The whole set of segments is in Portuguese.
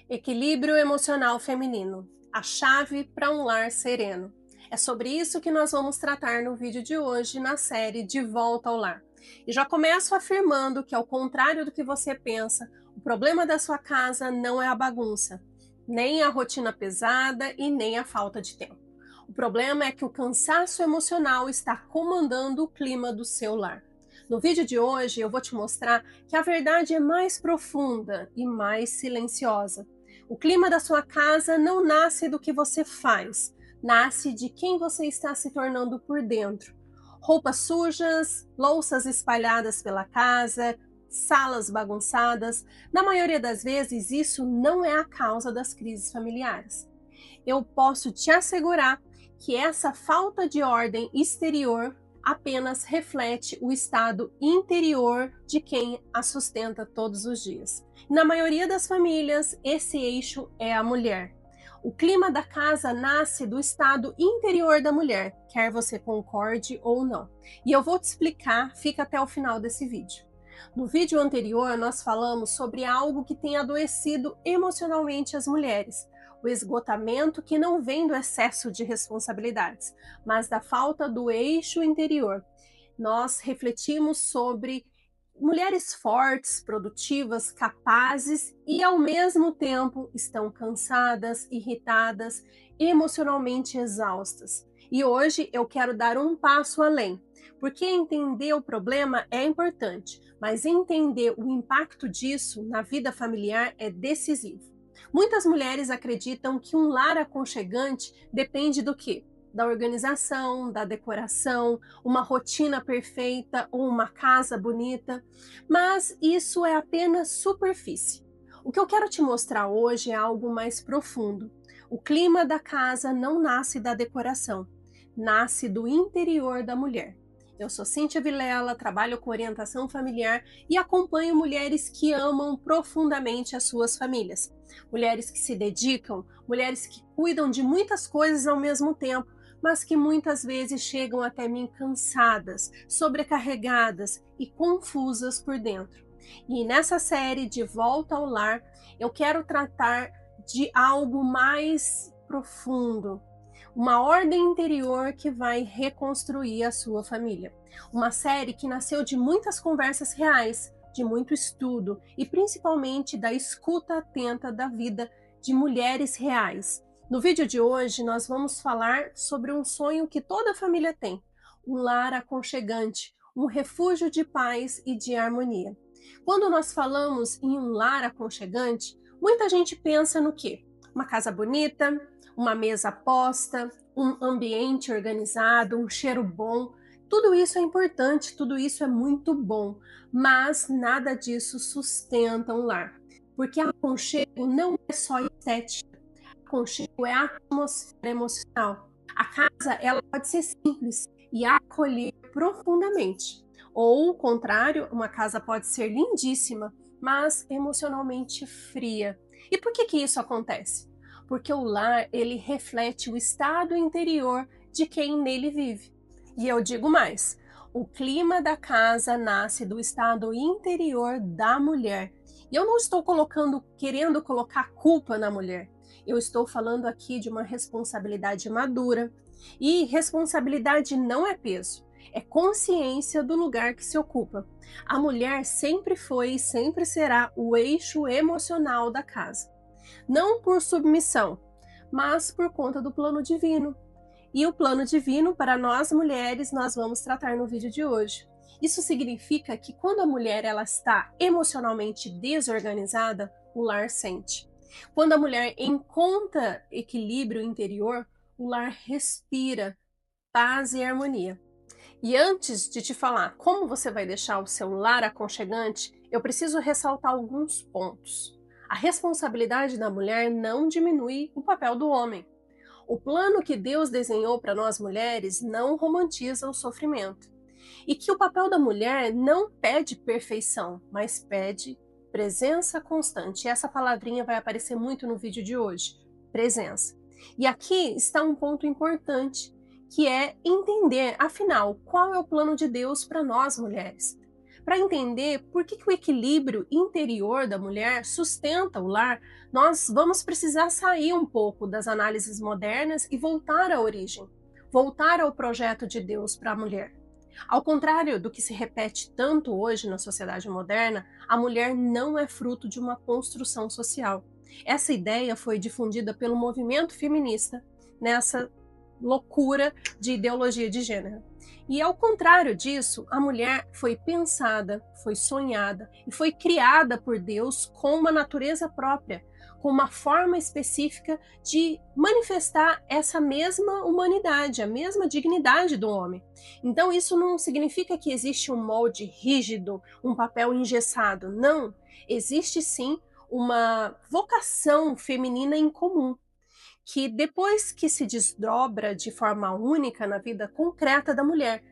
Equilíbrio emocional feminino, a chave para um lar sereno. É sobre isso que nós vamos tratar no vídeo de hoje na série De Volta ao Lar. E já começo afirmando que, ao contrário do que você pensa, o problema da sua casa não é a bagunça, nem a rotina pesada e nem a falta de tempo. O problema é que o cansaço emocional está comandando o clima do seu lar. No vídeo de hoje eu vou te mostrar que a verdade é mais profunda e mais silenciosa. O clima da sua casa não nasce do que você faz, nasce de quem você está se tornando por dentro. Roupas sujas, louças espalhadas pela casa, salas bagunçadas. Na maioria das vezes, isso não é a causa das crises familiares. Eu posso te assegurar que essa falta de ordem exterior apenas reflete o estado interior de quem a sustenta todos os dias. Na maioria das famílias, esse eixo é a mulher. O clima da casa nasce do estado interior da mulher, quer você concorde ou não. E eu vou te explicar, fica até o final desse vídeo. No vídeo anterior, nós falamos sobre algo que tem adoecido emocionalmente as mulheres, o esgotamento que não vem do excesso de responsabilidades, mas da falta do eixo interior. Nós refletimos sobre mulheres fortes, produtivas, capazes e ao mesmo tempo estão cansadas, irritadas, emocionalmente exaustas. E hoje eu quero dar um passo além, porque entender o problema é importante, mas entender o impacto disso na vida familiar é decisivo. Muitas mulheres acreditam que um lar aconchegante depende do quê? Da organização, da decoração, uma rotina perfeita ou uma casa bonita, mas isso é apenas superfície. O que eu quero te mostrar hoje é algo mais profundo. O clima da casa não nasce da decoração, nasce do interior da mulher. Eu sou Cíntia Vilela, trabalho com orientação familiar e acompanho mulheres que amam profundamente as suas famílias. Mulheres que se dedicam, mulheres que cuidam de muitas coisas ao mesmo tempo, mas que muitas vezes chegam até mim cansadas, sobrecarregadas e confusas por dentro. E nessa série De Volta ao Lar, eu quero tratar de algo mais profundo, uma ordem interior que vai reconstruir a sua família. Uma série que nasceu de muitas conversas reais, de muito estudo e principalmente da escuta atenta da vida de mulheres reais. No vídeo de hoje, nós vamos falar sobre um sonho que toda família tem: um lar aconchegante, um refúgio de paz e de harmonia. Quando nós falamos em um lar aconchegante, muita gente pensa no quê? Uma casa bonita, uma mesa posta, um ambiente organizado, um cheiro bom. Tudo isso é importante, tudo isso é muito bom, mas nada disso sustenta um lar. Porque aconchego não é só estética, aconchego é atmosfera emocional. A casa, ela pode ser simples e acolher profundamente. Ou o contrário, uma casa pode ser lindíssima, mas emocionalmente fria. E por que isso acontece? Porque o lar, ele reflete o estado interior de quem nele vive. E eu digo mais, o clima da casa nasce do estado interior da mulher. E eu não estou querendo colocar culpa na mulher. Eu estou falando aqui de uma responsabilidade madura. E responsabilidade não é peso, é consciência do lugar que se ocupa. A mulher sempre foi e sempre será o eixo emocional da casa. Não por submissão, mas por conta do plano divino. E o plano divino para nós mulheres nós vamos tratar no vídeo de hoje. Isso significa que quando a mulher ela está emocionalmente desorganizada, o lar sente. Quando a mulher encontra equilíbrio interior, o lar respira paz e harmonia. E antes de te falar como você vai deixar o seu lar aconchegante, eu preciso ressaltar alguns pontos. A responsabilidade da mulher não diminui o papel do homem. O plano que Deus desenhou para nós mulheres não romantiza o sofrimento. E que o papel da mulher não pede perfeição, mas pede presença constante. E essa palavrinha vai aparecer muito no vídeo de hoje: presença. E aqui está um ponto importante, que é entender, afinal, qual é o plano de Deus para nós mulheres. Para entender por que o equilíbrio interior da mulher sustenta o lar, nós vamos precisar sair um pouco das análises modernas e voltar à origem, voltar ao projeto de Deus para a mulher. Ao contrário do que se repete tanto hoje na sociedade moderna, a mulher não é fruto de uma construção social. Essa ideia foi difundida pelo movimento feminista nessa loucura de ideologia de gênero. E ao contrário disso, a mulher foi pensada, foi sonhada e foi criada por Deus com uma natureza própria, com uma forma específica de manifestar essa mesma humanidade, a mesma dignidade do homem. Então isso não significa que existe um molde rígido, um papel engessado. Não, existe sim uma vocação feminina em comum, que depois que se desdobra de forma única na vida concreta da mulher,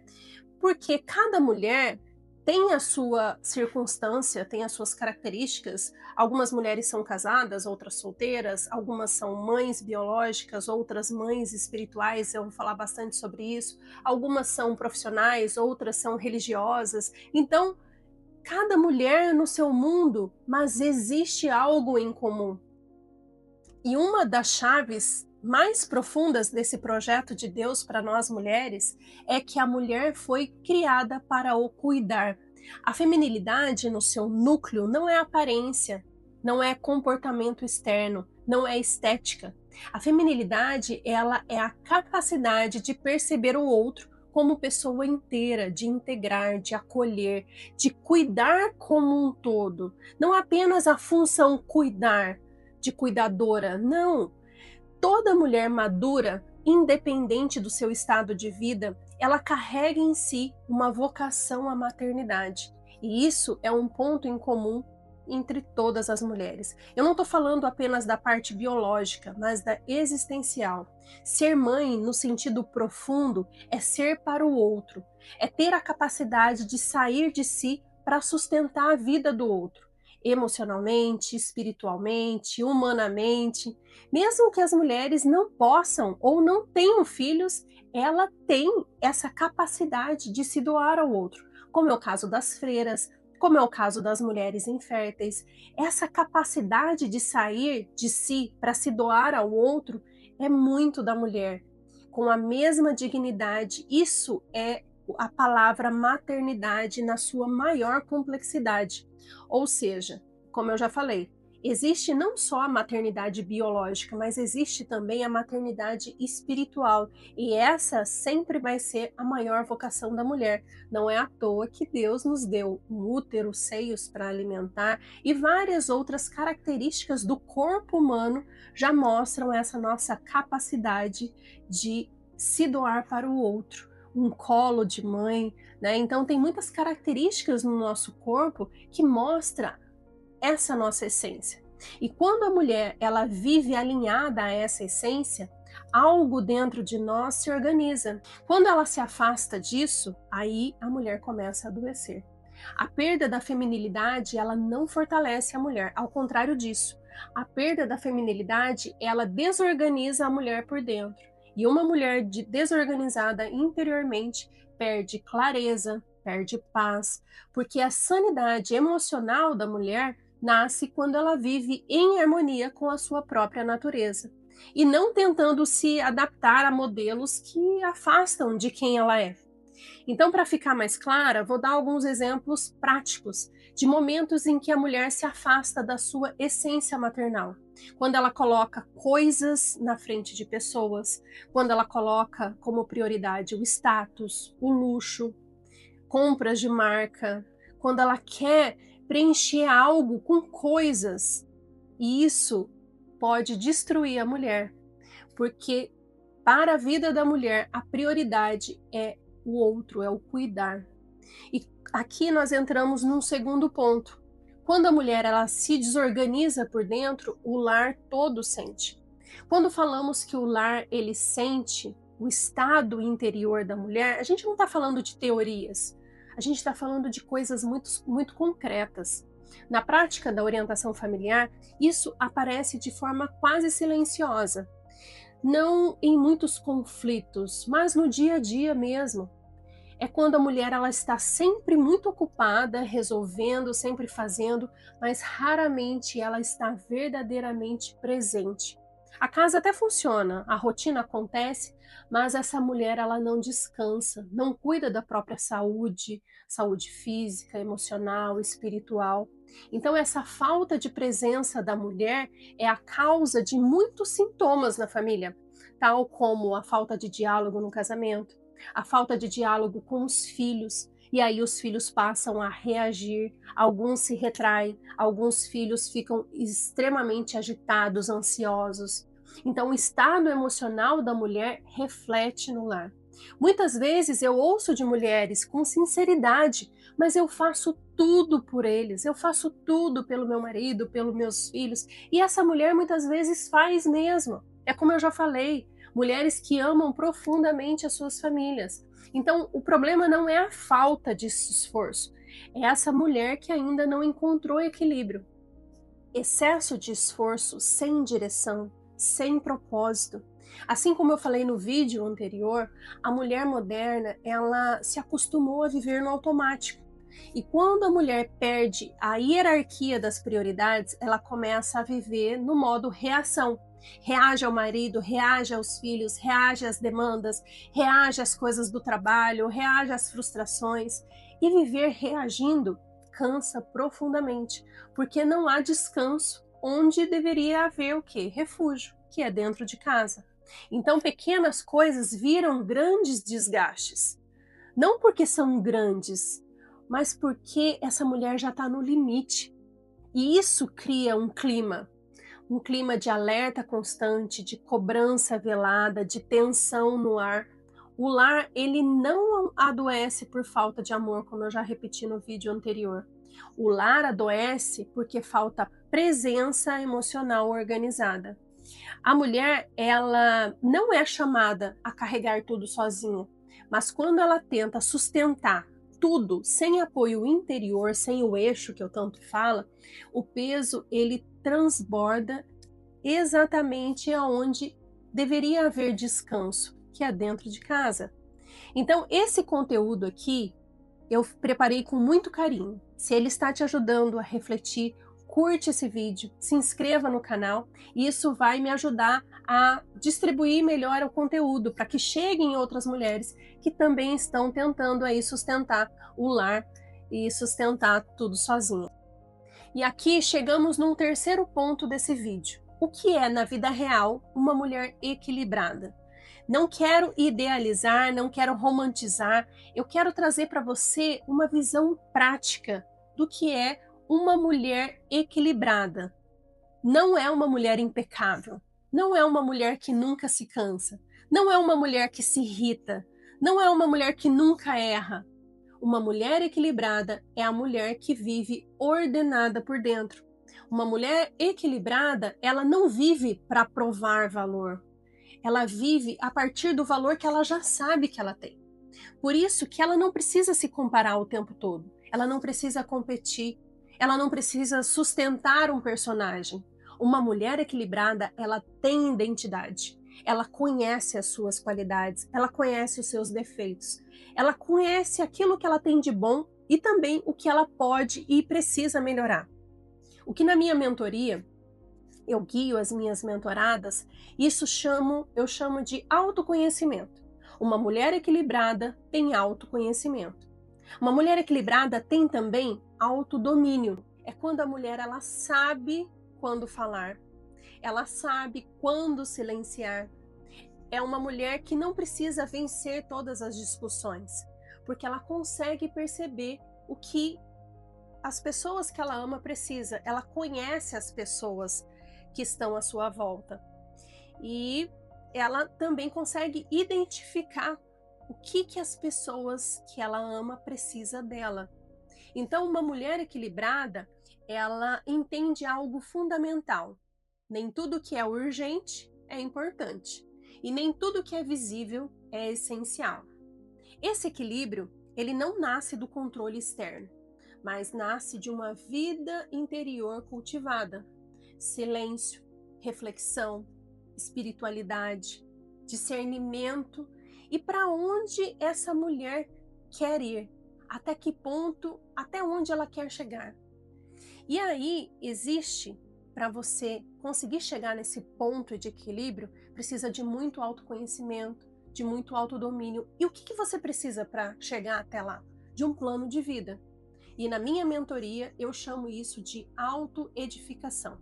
porque cada mulher tem a sua circunstância, tem as suas características. Algumas mulheres são casadas, outras solteiras, algumas são mães biológicas, outras mães espirituais, eu vou falar bastante sobre isso. Algumas são profissionais, outras são religiosas. Então, cada mulher no seu mundo, mas existe algo em comum. E uma das chaves mais profundas desse projeto de Deus para nós mulheres é que a mulher foi criada para o cuidar. A feminilidade no seu núcleo não é aparência, não é comportamento externo, não é estética. A feminilidade, ela é a capacidade de perceber o outro como pessoa inteira, de integrar, de acolher, de cuidar como um todo. Não apenas a função cuidar, de cuidadora, não. Toda mulher madura, independente do seu estado de vida, ela carrega em si uma vocação à maternidade. E isso é um ponto em comum entre todas as mulheres. Eu não estou falando apenas da parte biológica, mas da existencial. Ser mãe, no sentido profundo, é ser para o outro, é ter a capacidade de sair de si para sustentar a vida do outro, emocionalmente, espiritualmente, humanamente. Mesmo que as mulheres não possam ou não tenham filhos, ela tem essa capacidade de se doar ao outro, como é o caso das freiras, como é o caso das mulheres inférteis. Essa capacidade de sair de si para se doar ao outro é muito da mulher, com a mesma dignidade. Isso é a palavra maternidade na sua maior complexidade. Ou seja, como eu já falei, existe não só a maternidade biológica, mas existe também a maternidade espiritual. E essa sempre vai ser a maior vocação da mulher. Não é à toa que Deus nos deu um útero, seios para alimentar e várias outras características do corpo humano já mostram essa nossa capacidade de se doar para o outro. Um colo de mãe, né? Então tem muitas características no nosso corpo que mostra essa nossa essência. E quando a mulher ela vive alinhada a essa essência, algo dentro de nós se organiza. Quando ela se afasta disso, aí a mulher começa a adoecer. A perda da feminilidade, ela não fortalece a mulher, ao contrário disso. A perda da feminilidade, ela desorganiza a mulher por dentro. E uma mulher desorganizada interiormente perde clareza, perde paz, porque a sanidade emocional da mulher nasce quando ela vive em harmonia com a sua própria natureza e não tentando se adaptar a modelos que afastam de quem ela é. Então, para ficar mais clara, vou dar alguns exemplos práticos de momentos em que a mulher se afasta da sua essência maternal. Quando ela coloca coisas na frente de pessoas, quando ela coloca como prioridade o status, o luxo, compras de marca, quando ela quer preencher algo com coisas. E isso pode destruir a mulher, porque para a vida da mulher a prioridade é o outro, é o cuidar. E aqui nós entramos num segundo ponto. Quando a mulher ela se desorganiza por dentro, o lar todo sente. Quando falamos que o lar ele sente o estado interior da mulher, a gente não está falando de teorias, a gente está falando de coisas muito concretas. Na prática da orientação familiar, isso aparece de forma quase silenciosa. Não em muitos conflitos, mas no dia a dia mesmo. é quando a mulher ela está sempre muito ocupada, resolvendo, sempre fazendo, mas raramente ela está verdadeiramente presente. A casa até funciona, a rotina acontece, mas essa mulher ela não descansa, não cuida da própria saúde, saúde física, emocional, espiritual. Então essa falta de presença da mulher é a causa de muitos sintomas na família, tal como a falta de diálogo no casamento, a falta de diálogo com os filhos, e aí os filhos passam a reagir, alguns se retraem, alguns filhos ficam extremamente agitados, ansiosos. Então o estado emocional da mulher reflete no lar. Muitas vezes eu ouço de mulheres com sinceridade, mas eu faço tudo por eles, eu faço tudo pelo meu marido, pelos meus filhos, e essa mulher muitas vezes faz mesmo. É como eu já falei, mulheres que amam profundamente as suas famílias. Então, o problema não é a falta de esforço, é essa mulher que ainda não encontrou equilíbrio. Excesso de esforço sem direção, sem propósito. Assim como eu falei no vídeo anterior, a mulher moderna, ela se acostumou a viver no automático. E quando a mulher perde a hierarquia das prioridades, ela começa a viver no modo reação. Reage ao marido, reage aos filhos, reage às demandas, reage às coisas do trabalho, reage às frustrações. E viver reagindo cansa profundamente, porque não há descanso onde deveria haver o quê? Refúgio, que é dentro de casa. Então pequenas coisas viram grandes desgastes. Não porque são grandes, mas porque essa mulher já está no limite. E isso cria um clima de alerta constante, de cobrança velada, de tensão no ar. O lar, ele não adoece por falta de amor, como eu já repeti no vídeo anterior. O lar adoece porque falta presença emocional organizada. A mulher, ela não é chamada a carregar tudo sozinha, mas quando ela tenta sustentar tudo sem apoio interior, sem o eixo que eu tanto falo, o peso ele transborda exatamente aonde deveria haver descanso, que é dentro de casa. Então, esse conteúdo aqui eu preparei com muito carinho. Se ele está te ajudando a refletir, curte esse vídeo, se inscreva no canal e isso vai me ajudar a distribuir melhor o conteúdo para que cheguem outras mulheres que também estão tentando aí sustentar o lar e sustentar tudo sozinha. E aqui chegamos num terceiro ponto desse vídeo. O que é, na vida real, uma mulher equilibrada? Não quero idealizar, não quero romantizar, eu quero trazer para você uma visão prática do que é uma mulher equilibrada. Não é uma mulher impecável, não é uma mulher que nunca se cansa, não é uma mulher que se irrita, não é uma mulher que nunca erra. Uma mulher equilibrada é a mulher que vive ordenada por dentro. Uma mulher equilibrada, ela não vive para provar valor. Ela vive a partir do valor que ela já sabe que ela tem. Por isso que ela não precisa se comparar o tempo todo. Ela não precisa competir. Ela não precisa sustentar um personagem. Uma mulher equilibrada, ela tem identidade. Ela conhece as suas qualidades, ela conhece os seus defeitos. Ela conhece aquilo que ela tem de bom e também o que ela pode e precisa melhorar. O que na minha mentoria eu guio as minhas mentoradas, isso eu chamo de autoconhecimento. Uma mulher equilibrada tem autoconhecimento. Uma mulher equilibrada tem também autodomínio. É quando a mulher ela sabe quando falar, ela sabe quando silenciar. É uma mulher que não precisa vencer todas as discussões, porque ela consegue perceber o que as pessoas que ela ama precisa. Ela conhece as pessoas que estão à sua volta. E ela também consegue identificar o que as pessoas que ela ama precisa dela. Então, uma mulher equilibrada, ela entende algo fundamental. Nem tudo que é urgente é importante. E nem tudo que é visível é essencial. Esse equilíbrio, ele não nasce do controle externo, mas nasce de uma vida interior cultivada. Silêncio, reflexão, espiritualidade, discernimento e para onde essa mulher quer ir, até que ponto, até onde ela quer chegar. E aí existe, para você conseguir chegar nesse ponto de equilíbrio, precisa de muito autoconhecimento, de muito autodomínio. E o que você precisa para chegar até lá? De um plano de vida. E na minha mentoria eu chamo isso de autoedificação.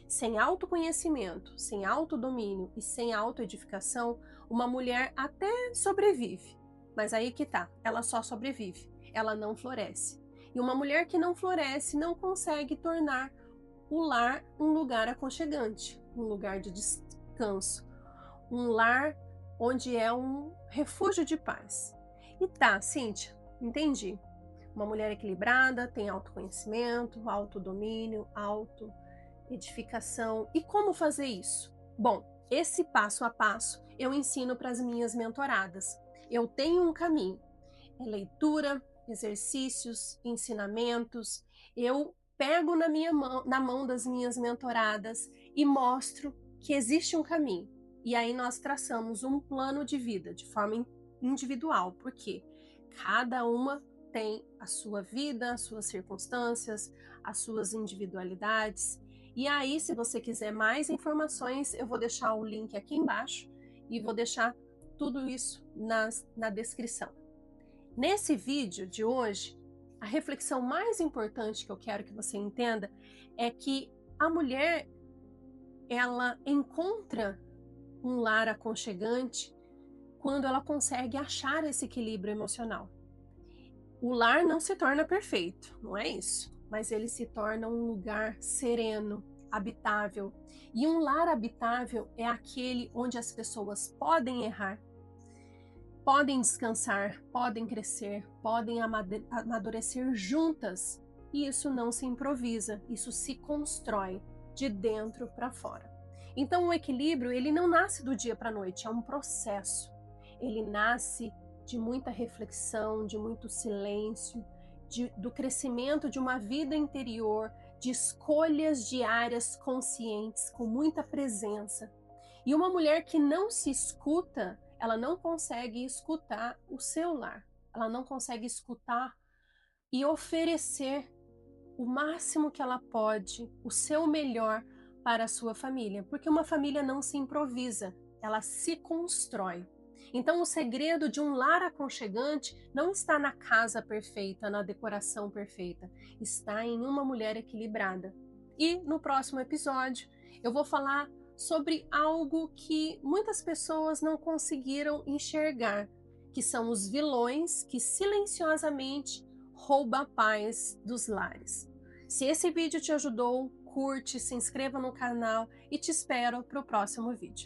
Sem autoconhecimento, sem autodomínio e sem autoedificação, uma mulher até sobrevive. Mas aí que tá, ela só sobrevive, ela não floresce. E uma mulher que não floresce não consegue tornar o lar um lugar aconchegante, um lugar de descanso, um lar onde é um refúgio de paz. E tá, Cíntia, entendi. Uma mulher equilibrada tem autoconhecimento, autodomínio, autoedificação. E como fazer isso? Bom, esse passo a passo eu ensino para as minhas mentoradas. Eu tenho um caminho. É leitura, exercícios, ensinamentos. Eu pego na mão das minhas mentoradas e mostro que existe um caminho. E aí nós traçamos um plano de vida de forma individual, porque cada uma tem a sua vida, as suas circunstâncias, as suas individualidades. E aí, se você quiser mais informações, eu vou deixar o link aqui embaixo e vou deixar tudo isso na descrição. Nesse vídeo de hoje, a reflexão mais importante que eu quero que você entenda é que a mulher, ela encontra um lar aconchegante quando ela consegue achar esse equilíbrio emocional. O lar não se torna perfeito, não é isso, mas ele se torna um lugar sereno, habitável. E um lar habitável é aquele onde as pessoas podem errar, podem descansar, podem crescer, podem amadurecer juntas. E isso não se improvisa, isso se constrói de dentro para fora. Então o equilíbrio, ele não nasce do dia para a noite, é um processo. Ele nasce de muita reflexão, de muito silêncio, do crescimento de uma vida interior, de escolhas diárias conscientes, com muita presença. E uma mulher que não se escuta, ela não consegue escutar o seu lar, ela não consegue escutar e oferecer o máximo que ela pode, o seu melhor para a sua família, porque uma família não se improvisa, ela se constrói. Então o segredo de um lar aconchegante não está na casa perfeita, na decoração perfeita, está em uma mulher equilibrada. E no próximo episódio eu vou falar sobre algo que muitas pessoas não conseguiram enxergar, que são os vilões que silenciosamente roubam a paz dos lares. Se esse vídeo te ajudou, curte, se inscreva no canal e te espero para o próximo vídeo.